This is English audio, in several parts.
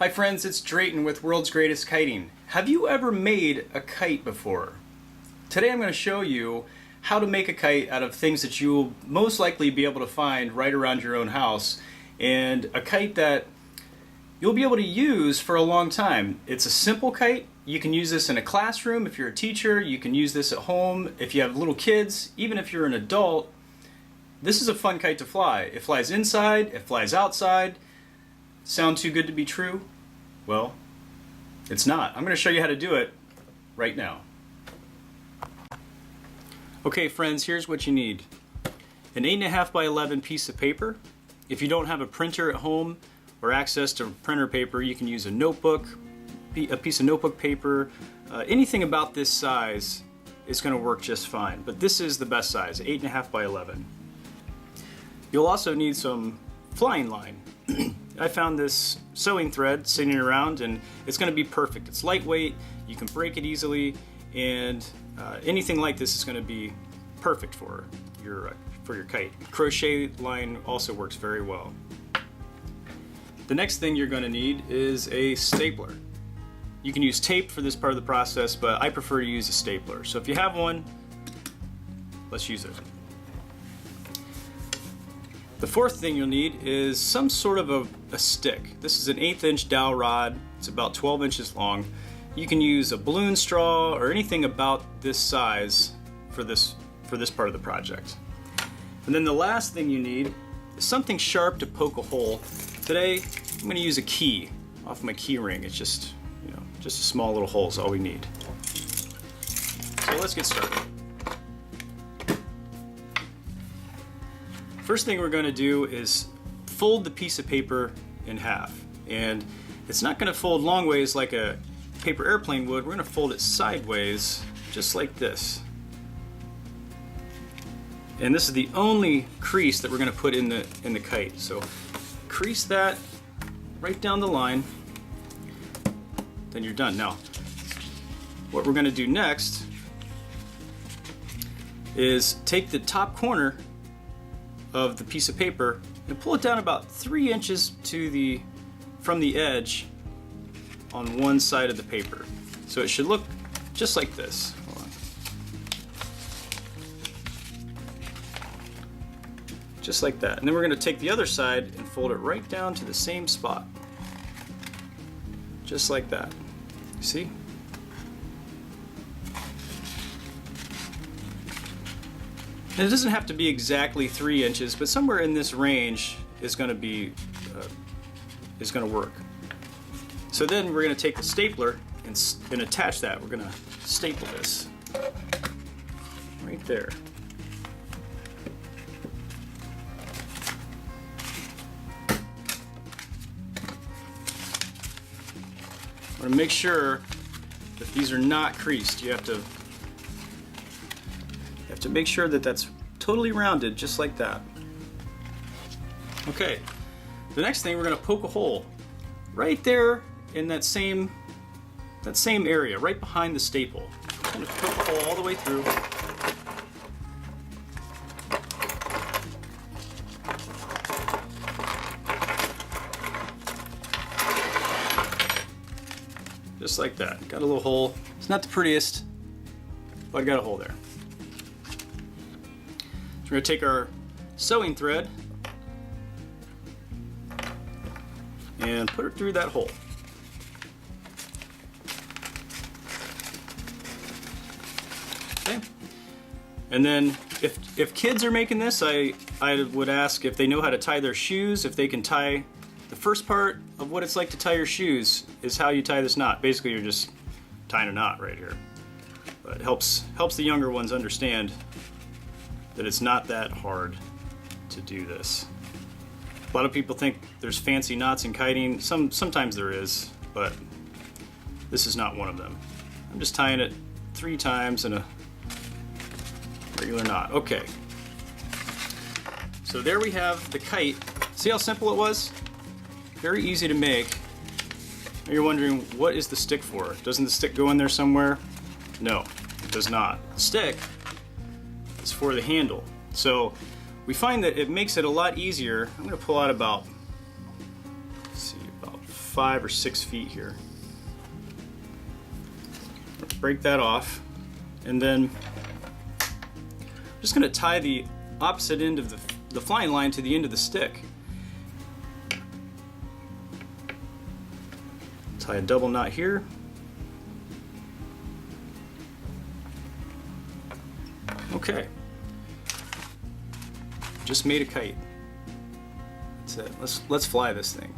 Hi friends, it's Drayton with World's Greatest Kiting. Have you ever made a kite before? Today I'm going to show you how to make a kite out of things that you will most likely be able to find right around your own house, and a kite that you'll be able to use for a long time. It's a simple kite. You can use this in a classroom if you're a teacher. You can use this at home if you have little kids. Even if you're an adult, this is a fun kite to fly. It flies inside, it flies outside. Sound too good to be true? Well, it's not. I'm going to show you how to do it right now. Okay friends, here's what you need. An 8.5 by 11 piece of paper. If you don't have a printer at home or access to printer paper, you can use a notebook, a piece of notebook paper. Anything about this size is going to work just fine, but this is the best size, 8.5 by 11. You'll also need some flying line. I found this sewing thread sitting around and it's going to be perfect. It's lightweight, you can break it easily, and anything like this is going to be perfect for your kite. Crochet line also works very well. The next thing you're going to need is a stapler. You can use tape for this part of the process, but I prefer to use a stapler. So if you have one, let's use it. The fourth thing you'll need is some sort of a stick. This is an 1/8 inch dowel rod. It's about 12 inches long. You can use a balloon straw or anything about this size for this part of the project. And then the last thing you need is something sharp to poke a hole. Today I'm going to use a key off my key ring. It's just, just a small little hole is all we need. So let's get started. First thing we're going to do is fold the piece of paper in half, and it's not going to fold long ways like a paper airplane would. We're going to fold it sideways just like this, and this is the only crease that we're going to put in the kite. So crease that right down the line, then you're done. Now what we're going to do next is take the top corner of the piece of paper and pull it down about 3 inches from the edge on one side of the paper. So it should look just like this. Hold on. Just like that. And then we're going to take the other side and fold it right down to the same spot. Just like that. See? And it doesn't have to be exactly 3 inches, but somewhere in this range is going to work. So then we're going to take the stapler and attach that. We're going to staple this right there. I want to make sure that these are not creased. You have to make sure that that's totally rounded, just like that. Okay, the next thing, we're going to poke a hole right there in that same area, right behind the staple. I'm going to poke a hole all the way through. Just like that. Got a little hole. It's not the prettiest, but I got a hole there. We're going to take our sewing thread and put it through that hole. Okay. And then if kids are making this, I would ask if they know how to tie their shoes, if they can tie. The first part of what it's like to tie your shoes is how you tie this knot. Basically you're just tying a knot right here. But it helps the younger ones understand that it's not that hard to do this. A lot of people think there's fancy knots in kiting. Sometimes there is, but this is not one of them. I'm just tying it 3 times in a regular knot. Okay. So there we have the kite. See how simple it was? Very easy to make. Now you're wondering, what is the stick for? Doesn't the stick go in there somewhere? No, it does not. The stick is for the handle. So we find that it makes it a lot easier. I'm going to pull out about 5 or 6 feet here. Break that off, and then I'm just going to tie the opposite end of the flying line to the end of the stick. Tie a double knot here. Okay. Just made a kite. That's it. Let's fly this thing.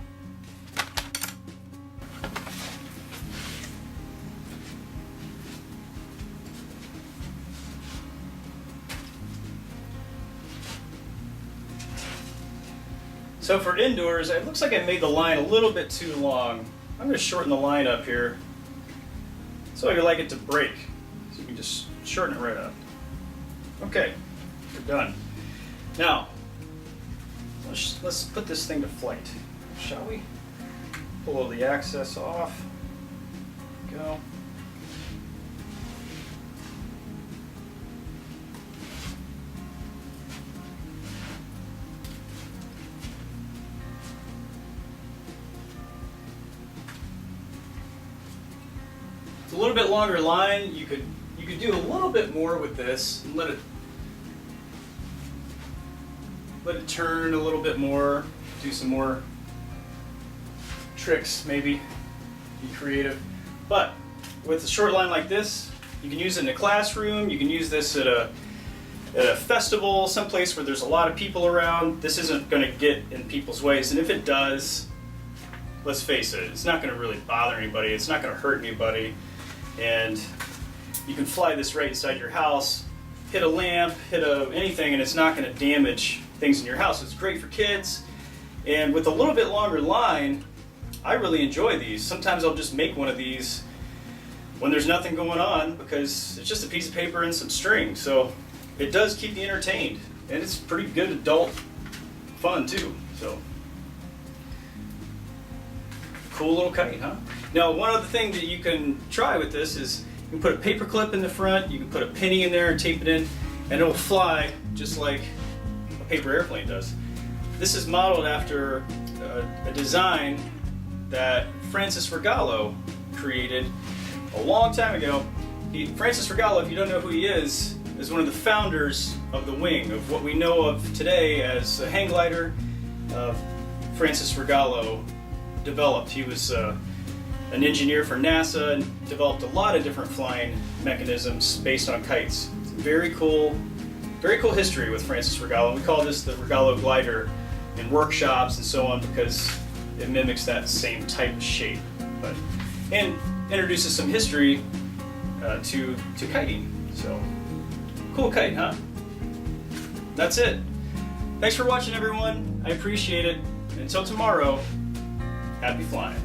So for indoors, it looks like I made the line a little bit too long. I'm going to shorten the line up here so I like it to break. So you can just shorten it right up. Okay, we're done. Now, let's put this thing to flight, shall we? Pull the access off. Go. It's a little bit longer line. You could do a little bit more with this and let it turn a little bit more. Do some more tricks, maybe. Be creative. But with a short line like this, you can use it in a classroom. You can use this at a festival, someplace where there's a lot of people around. This isn't going to get in people's ways, and if it does, let's face it, it's not going to really bother anybody. It's not going to hurt anybody. And you can fly this right inside your house, hit a lamp, hit anything, and it's not going to damage things in your house. It's great for kids. And with a little bit longer line, I really enjoy these. Sometimes I'll just make one of these when there's nothing going on because it's just a piece of paper and some string. So it does keep you entertained, and it's pretty good adult fun too. So cool little kite, huh? Now, one other thing that you can try with this is you can put a paper clip in the front, you can put a penny in there and tape it in, and it'll fly just like a paper airplane does. This is modeled after a design that Francis Rogallo created a long time ago. Francis Rogallo, if you don't know who he is one of the founders of the wing, of what we know of today as a hang glider. Francis Rogallo developed. He was an engineer for NASA and developed a lot of different flying mechanisms based on kites. Very cool history with Francis Rogallo. We call this the Rogallo glider in workshops and so on because it mimics that same type of shape, and introduces some history to kiting. So cool kite, huh? That's it. Thanks for watching, everyone. I appreciate it. Until tomorrow, happy flying.